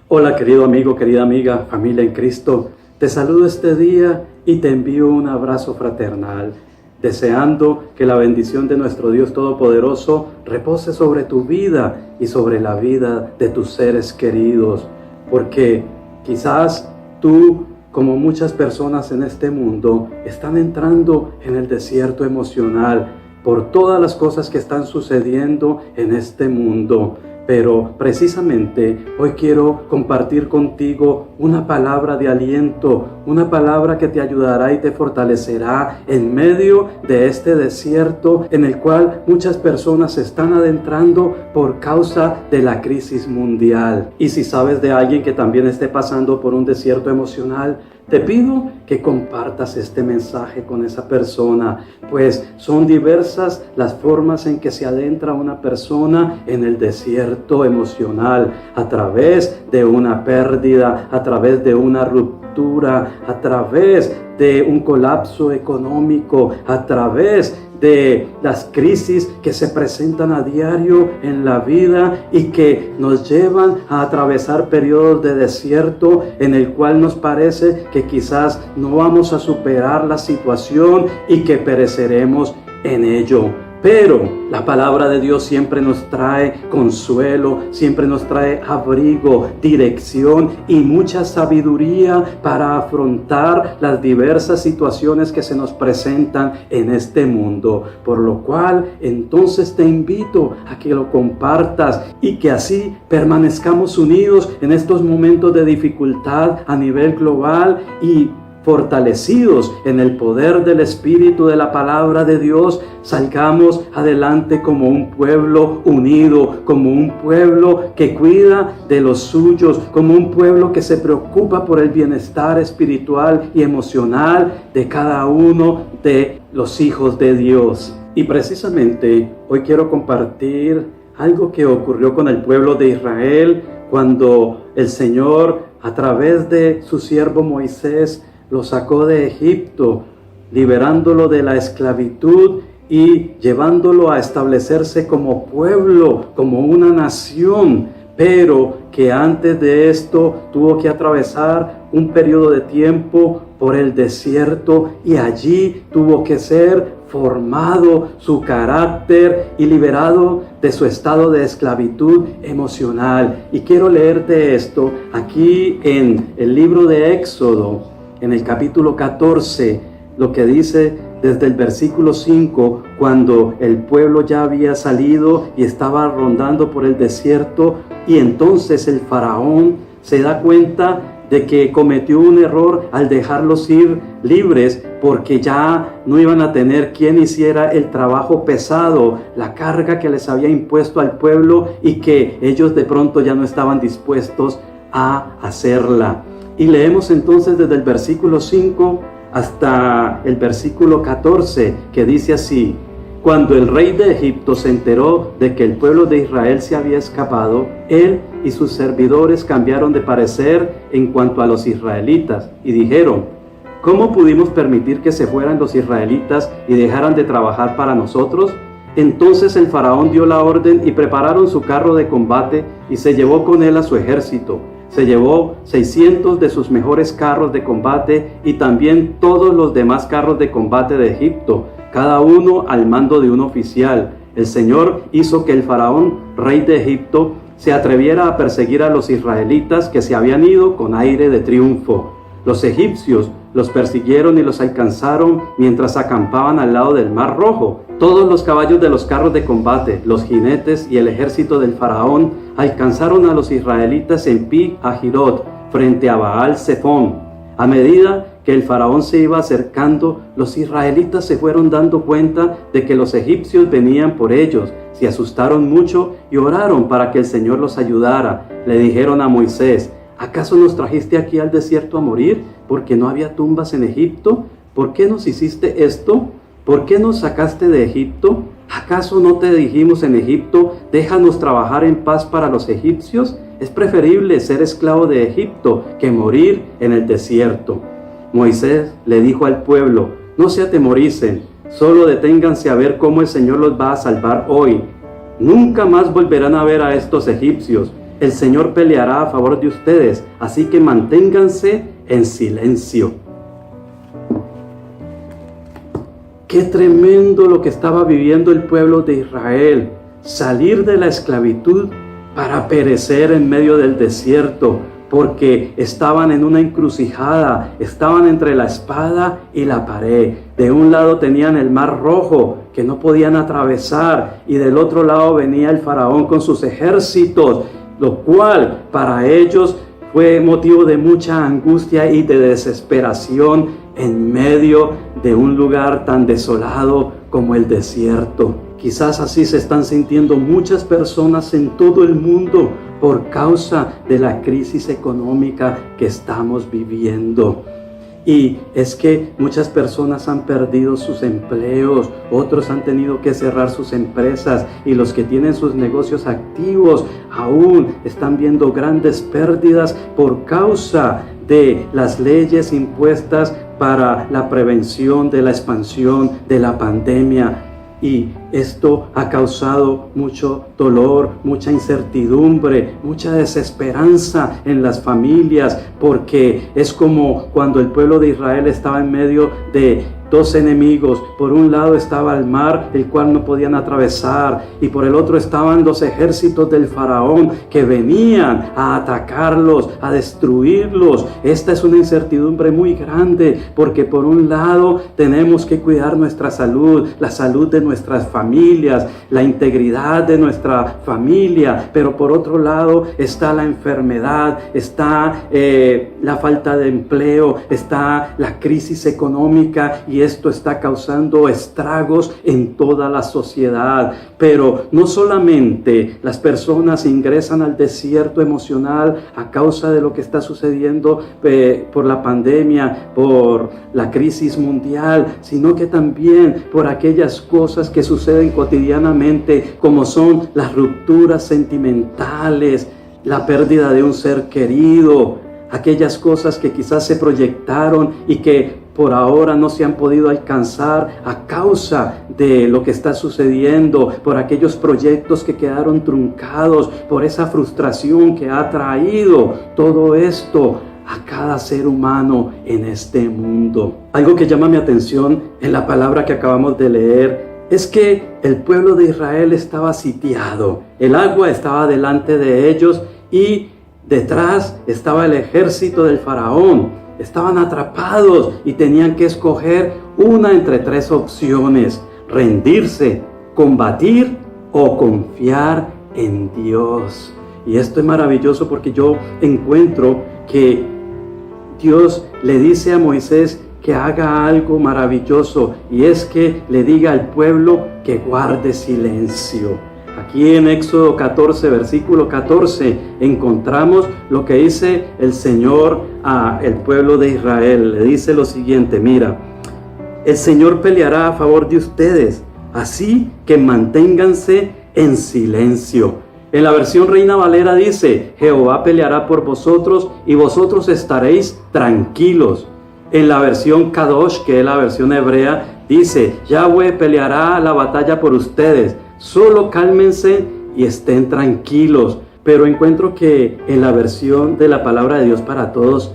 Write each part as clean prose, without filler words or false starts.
Hola querido amigo, querida amiga, familia en Cristo. Te saludo este día y te envío un abrazo fraternal, deseando que la bendición de nuestro Dios Todopoderoso repose sobre tu vida y sobre la vida de tus seres queridos, porque quizás tú, como muchas personas en este mundo, están entrando en el desierto emocional por todas las cosas que están sucediendo en este mundo. Pero precisamente hoy quiero compartir contigo una palabra de aliento, una palabra que te ayudará y te fortalecerá en medio de este desierto en el cual muchas personas se están adentrando por causa de la crisis mundial. Y si sabes de alguien que también esté pasando por un desierto emocional, te pido que compartas este mensaje con esa persona, pues son diversas las formas en que se adentra una persona en el desierto emocional, a través de una pérdida, a través de una ruptura, a través de un colapso económico, a través de las crisis que se presentan a diario en la vida y que nos llevan a atravesar periodos de desierto en el cual nos parece que quizás no vamos a superar la situación y que pereceremos en ello. Pero la palabra de Dios siempre nos trae consuelo, siempre nos trae abrigo, dirección y mucha sabiduría para afrontar las diversas situaciones que se nos presentan en este mundo. Por lo cual, entonces te invito a que lo compartas y que así permanezcamos unidos en estos momentos de dificultad a nivel global y fortalecidos en el poder del Espíritu de la palabra de Dios, salgamos adelante como un pueblo unido, como un pueblo que cuida de los suyos, como un pueblo que se preocupa por el bienestar espiritual y emocional de cada uno de los hijos de Dios. Y precisamente hoy quiero compartir algo que ocurrió con el pueblo de Israel cuando el Señor, a través de su siervo Moisés, lo sacó de Egipto, liberándolo de la esclavitud y llevándolo a establecerse como pueblo, como una nación, pero que antes de esto tuvo que atravesar un periodo de tiempo por el desierto y allí tuvo que ser formado su carácter y liberado de su estado de esclavitud emocional. Y quiero leerte esto aquí en el libro de Éxodo, en el capítulo 14, lo que dice desde el versículo 5, cuando el pueblo ya había salido y estaba rondando por el desierto, y entonces el faraón se da cuenta de que cometió un error al dejarlos ir libres, porque ya no iban a tener quien hiciera el trabajo pesado, la carga que les había impuesto al pueblo y que ellos de pronto ya no estaban dispuestos a hacerla. Y leemos entonces desde el versículo 5 hasta el versículo 14, que dice así: Cuando el rey de Egipto se enteró de que el pueblo de Israel se había escapado, él y sus servidores cambiaron de parecer en cuanto a los israelitas y dijeron: ¿Cómo pudimos permitir que se fueran los israelitas y dejaran de trabajar para nosotros? Entonces el faraón dio la orden y prepararon su carro de combate y se llevó con él a su ejército. Se llevó 600 de sus mejores carros de combate y también todos los demás carros de combate de Egipto, cada uno al mando de un oficial. El Señor hizo que el faraón, rey de Egipto, se atreviera a perseguir a los israelitas que se habían ido con aire de triunfo. Los egipcios los persiguieron y los alcanzaron mientras acampaban al lado del Mar Rojo. Todos los caballos de los carros de combate, los jinetes y el ejército del faraón alcanzaron a los israelitas en Pi Hahirot, frente a Baal Zephón. A medida que el faraón se iba acercando, los israelitas se fueron dando cuenta de que los egipcios venían por ellos. Se asustaron mucho y oraron para que el Señor los ayudara. Le dijeron a Moisés: ¿Acaso nos trajiste aquí al desierto a morir porque no había tumbas en Egipto? ¿Por qué nos hiciste esto? ¿Por qué nos sacaste de Egipto? ¿Acaso no te dijimos en Egipto: déjanos trabajar en paz para los egipcios? Es preferible ser esclavo de Egipto que morir en el desierto. Moisés le dijo al pueblo: no se atemoricen, solo deténganse a ver cómo el Señor los va a salvar hoy. Nunca más volverán a ver a estos egipcios. el Señor peleará a favor de ustedes, así que manténganse en silencio. Qué tremendo lo que estaba viviendo el pueblo de Israel, salir de la esclavitud para perecer en medio del desierto, porque estaban en una encrucijada, estaban entre la espada y la pared. De un lado tenían el Mar Rojo, que no podían atravesar, y del otro lado venía el faraón con sus ejércitos, lo cual para ellos fue motivo de mucha angustia y de desesperación en medio de un lugar tan desolado como el desierto. Quizás así se están sintiendo muchas personas en todo el mundo por causa de la crisis económica que estamos viviendo. Y es que muchas personas han perdido sus empleos, otros han tenido que cerrar sus empresas, y los que tienen sus negocios activos aún están viendo grandes pérdidas por causa de las leyes impuestas para la prevención de la expansión de la pandemia. Y esto ha causado mucho dolor, mucha incertidumbre, mucha desesperanza en las familias, porque es como cuando el pueblo de Israel estaba en medio de dos enemigos. Por un lado estaba el mar, el cual no podían atravesar, y por el otro estaban los ejércitos del faraón que venían a atacarlos, a destruirlos. Esta es una incertidumbre muy grande, porque por un lado tenemos que cuidar nuestra salud, la salud de nuestras familias, la integridad de nuestra familia, pero por otro lado está la enfermedad, está la falta de empleo, está la crisis económica, y esto está causando estragos en toda la sociedad. Pero no solamente las personas ingresan al desierto emocional a causa de lo que está sucediendo por la pandemia, por la crisis mundial, sino que también por aquellas cosas que suceden cotidianamente, como son las rupturas sentimentales, la pérdida de un ser querido, aquellas cosas que quizás se proyectaron y que por ahora no se han podido alcanzar a causa de lo que está sucediendo, por aquellos proyectos que quedaron truncados, por esa frustración que ha traído todo esto a cada ser humano en este mundo. Algo que llama mi atención en la palabra que acabamos de leer es que el pueblo de Israel estaba sitiado, el agua estaba delante de ellos y detrás estaba el ejército del faraón. Estaban atrapados y tenían que escoger una entre tres opciones: rendirse, combatir o confiar en Dios. Y esto es maravilloso, porque yo encuentro que Dios le dice a Moisés que haga algo maravilloso, y es que le diga al pueblo que guarde silencio. Aquí en Éxodo 14, versículo 14, encontramos lo que dice el Señor al pueblo de Israel. Le dice lo siguiente: mira, el Señor peleará a favor de ustedes, así que manténganse en silencio. En la versión Reina Valera dice: Jehová peleará por vosotros y vosotros estaréis tranquilos. En la versión Kadosh, que es la versión hebrea, dice: Yahweh peleará la batalla por ustedes. Solo cálmense y estén tranquilos. Pero encuentro que en la versión de la palabra de Dios para todos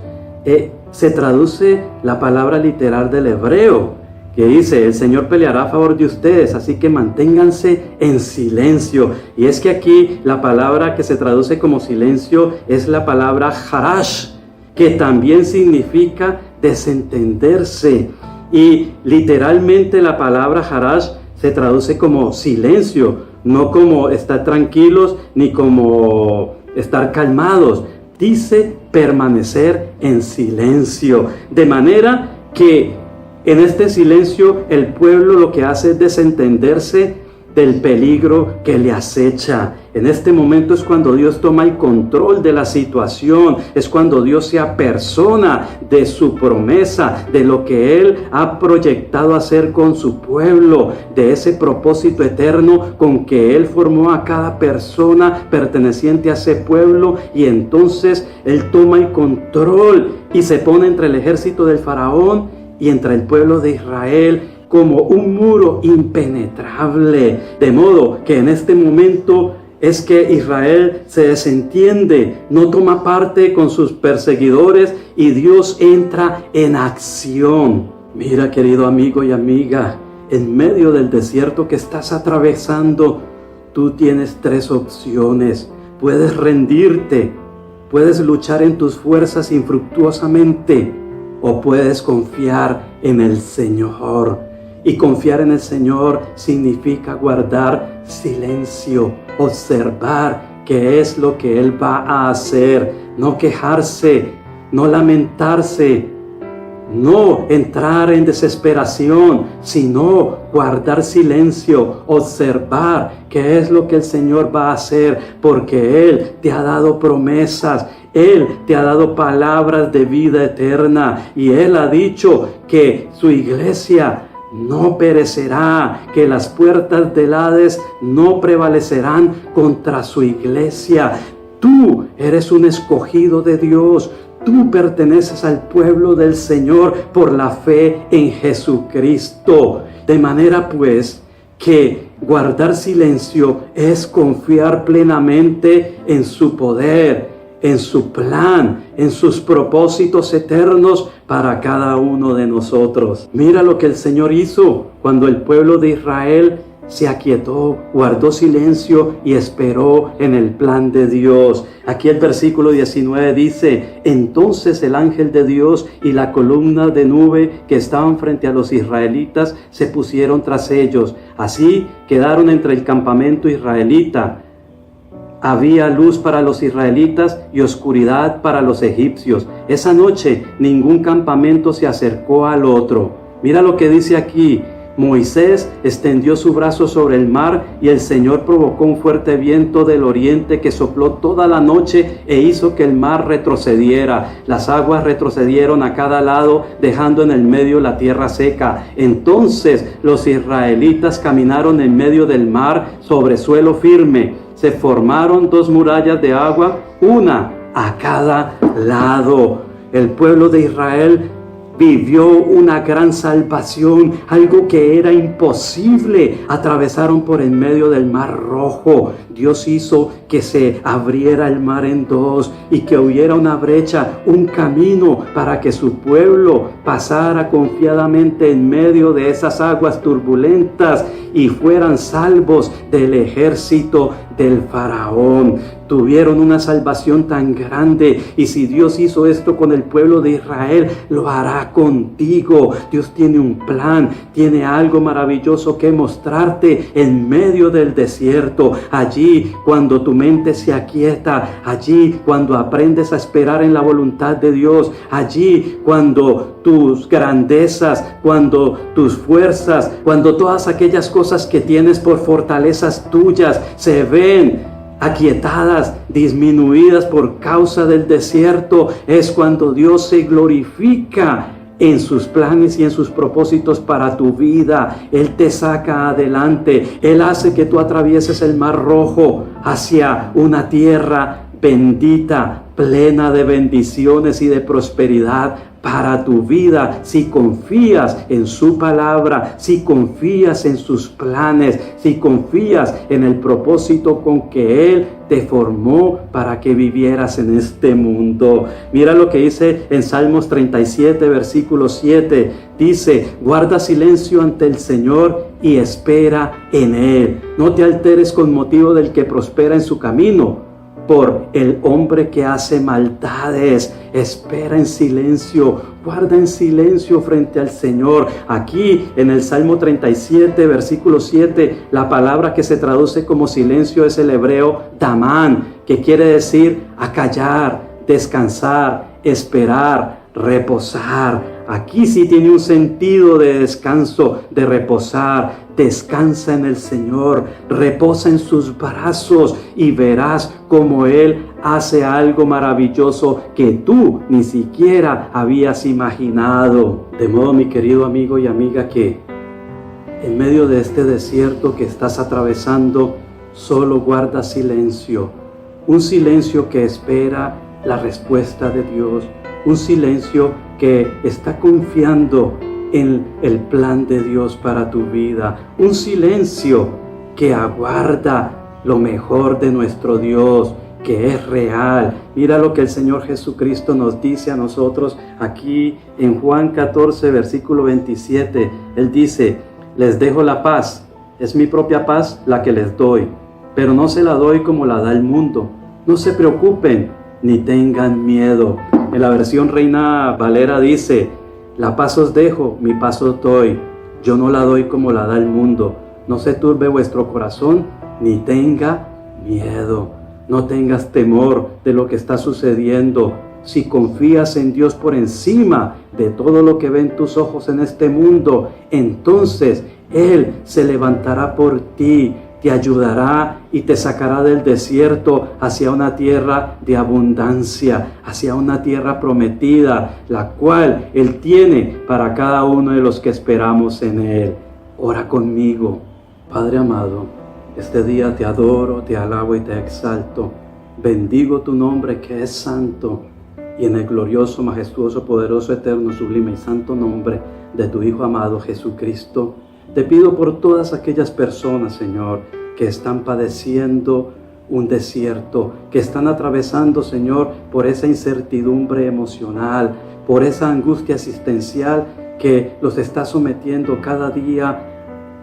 se traduce la palabra literal del hebreo, que dice: el Señor peleará a favor de ustedes, así que manténganse en silencio. Y es que aquí la palabra que se traduce como silencio es la palabra harash, que también significa desentenderse. Y literalmente la palabra harash se traduce como silencio, no como estar tranquilos ni como estar calmados. Dice permanecer en silencio. De manera que en este silencio el pueblo lo que hace es desentenderse del peligro que le acecha. En este momento es cuando Dios toma el control de la situación, es cuando Dios se apersona de su promesa, de lo que Él ha proyectado hacer con su pueblo, de ese propósito eterno con que Él formó a cada persona perteneciente a ese pueblo, y entonces Él toma el control y se pone entre el ejército del faraón y entre el pueblo de Israel como un muro impenetrable, de modo que en este momento es que Israel se desentiende, no toma parte con sus perseguidores y Dios entra en acción. Mira, querido amigo y amiga, en medio del desierto que estás atravesando, tú tienes tres opciones. Puedes rendirte, puedes luchar en tus fuerzas infructuosamente o puedes confiar en el Señor. Y confiar en el Señor significa guardar silencio, observar qué es lo que Él va a hacer, no quejarse, no lamentarse, no entrar en desesperación, sino guardar silencio, observar qué es lo que el Señor va a hacer, porque Él te ha dado promesas, Él te ha dado palabras de vida eterna y Él ha dicho que su iglesia no perecerá, que las puertas del Hades no prevalecerán contra su iglesia. Tú eres un escogido de Dios. Tú perteneces al pueblo del Señor por la fe en Jesucristo. De manera pues que guardar silencio es confiar plenamente en su poder, en su plan, en sus propósitos eternos para cada uno de nosotros. Mira lo que el Señor hizo cuando el pueblo de Israel se aquietó, guardó silencio y esperó en el plan de Dios. Aquí el versículo 19 dice: entonces el ángel de Dios y la columna de nube que estaban frente a los israelitas se pusieron tras ellos. Así quedaron entre el campamento israelita. Había luz para los israelitas y oscuridad para los egipcios. Esa noche ningún campamento se acercó al otro. Mira lo que dice aquí. Moisés extendió su brazo sobre el mar y el Señor provocó un fuerte viento del oriente que sopló toda la noche e hizo que el mar retrocediera. Las aguas retrocedieron a cada lado, dejando en el medio la tierra seca. Entonces los israelitas caminaron en medio del mar sobre suelo firme. Se formaron dos murallas de agua, una a cada lado. El pueblo de Israel vivió una gran salvación, algo que era imposible. Atravesaron por en medio del mar Rojo. Dios hizo que se abriera el mar en dos y que hubiera una brecha, un camino para que su pueblo pasara confiadamente en medio de esas aguas turbulentas y fueran salvos del ejército del faraón. Tuvieron una salvación tan grande, y si Dios hizo esto con el pueblo de Israel, lo hará contigo. Dios tiene un plan, tiene algo maravilloso que mostrarte en medio del desierto. Allí cuando tu mente se aquieta, allí cuando aprendes a esperar en la voluntad de Dios, allí cuando tus grandezas, cuando tus fuerzas, cuando todas aquellas cosas que tienes por fortalezas tuyas se ven aquietadas, disminuidas por causa del desierto, es cuando Dios se glorifica en sus planes y en sus propósitos para tu vida. Él te saca adelante. Él hace que tú atravieses el mar Rojo hacia una tierra bendita, plena de bendiciones y de prosperidad para tu vida, si confías en su palabra, si confías en sus planes, si confías en el propósito con que Él te formó para que vivieras en este mundo. Mira lo que dice en Salmos 37, versículo 7. Dice: guarda silencio ante el Señor y espera en Él. No te alteres con motivo del que prospera en su camino, por el hombre que hace maldades. Espera en silencio, guarda en silencio frente al Señor. Aquí en el Salmo 37, versículo 7, la palabra que se traduce como silencio es el hebreo damán, que quiere decir acallar, descansar, esperar, reposar. Aquí sí tiene un sentido de descanso, de reposar. Descansa en el Señor, reposa en sus brazos y verás cómo Él hace algo maravilloso que tú ni siquiera habías imaginado. De modo, mi querido amigo y amiga, que en medio de este desierto que estás atravesando, solo guarda silencio. Un silencio que espera la respuesta de Dios. Un silencio que está confiando en el plan de Dios para tu vida. Un silencio que aguarda lo mejor de nuestro Dios, que es real. Mira lo que el Señor Jesucristo nos dice a nosotros aquí en Juan 14, versículo 27. Él dice: les dejo la paz, es mi propia paz la que les doy, pero no se la doy como la da el mundo. No se preocupen ni tengan miedo. En la versión Reina Valera dice: la paz os dejo, mi paz os doy. Yo no la doy como la da el mundo. No se turbe vuestro corazón ni tenga miedo. No tengas temor de lo que está sucediendo. Si confías en Dios por encima de todo lo que ven tus ojos en este mundo, entonces Él se levantará por ti, te ayudará y te sacará del desierto hacia una tierra de abundancia, hacia una tierra prometida, la cual Él tiene para cada uno de los que esperamos en Él. Ora conmigo. Padre amado, este día te adoro, te alabo y te exalto. Bendigo tu nombre que es santo, y en el glorioso, majestuoso, poderoso, eterno, sublime y santo nombre de tu Hijo amado Jesucristo, te pido por todas aquellas personas, Señor, que están padeciendo un desierto, que están atravesando, Señor, por esa incertidumbre emocional, por esa angustia existencial que los está sometiendo cada día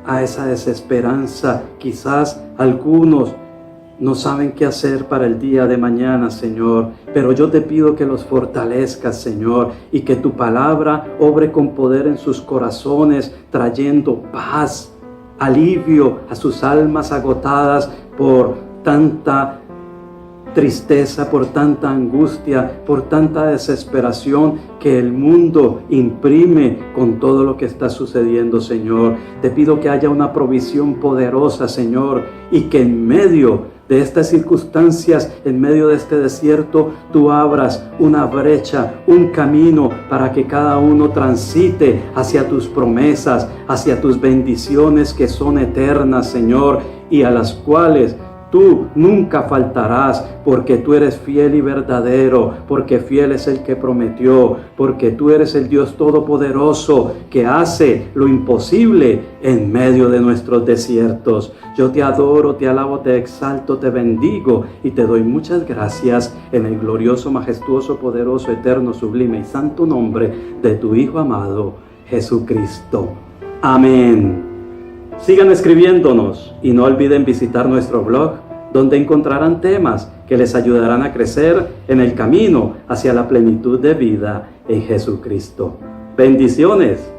a esa desesperanza. Quizás algunos no saben qué hacer para el día de mañana, Señor, pero yo te pido que los fortalezcas, Señor, y que tu palabra obre con poder en sus corazones, trayendo paz, alivio a sus almas agotadas por tanta tristeza, por tanta angustia, por tanta desesperación que el mundo imprime con todo lo que está sucediendo, Señor. Te pido que haya una provisión poderosa, Señor, y que en medio de estas circunstancias, en medio de este desierto, tú abras una brecha, un camino para que cada uno transite hacia tus promesas, hacia tus bendiciones que son eternas, Señor, y a las cuales tú nunca faltarás, porque tú eres fiel y verdadero, porque fiel es el que prometió, porque tú eres el Dios todopoderoso que hace lo imposible en medio de nuestros desiertos. Yo te adoro, te alabo, te exalto, te bendigo y te doy muchas gracias en el glorioso, majestuoso, poderoso, eterno, sublime y santo nombre de tu Hijo amado, Jesucristo. Amén. Sigan escribiéndonos y no olviden visitar nuestro blog, donde encontrarán temas que les ayudarán a crecer en el camino hacia la plenitud de vida en Jesucristo. Bendiciones.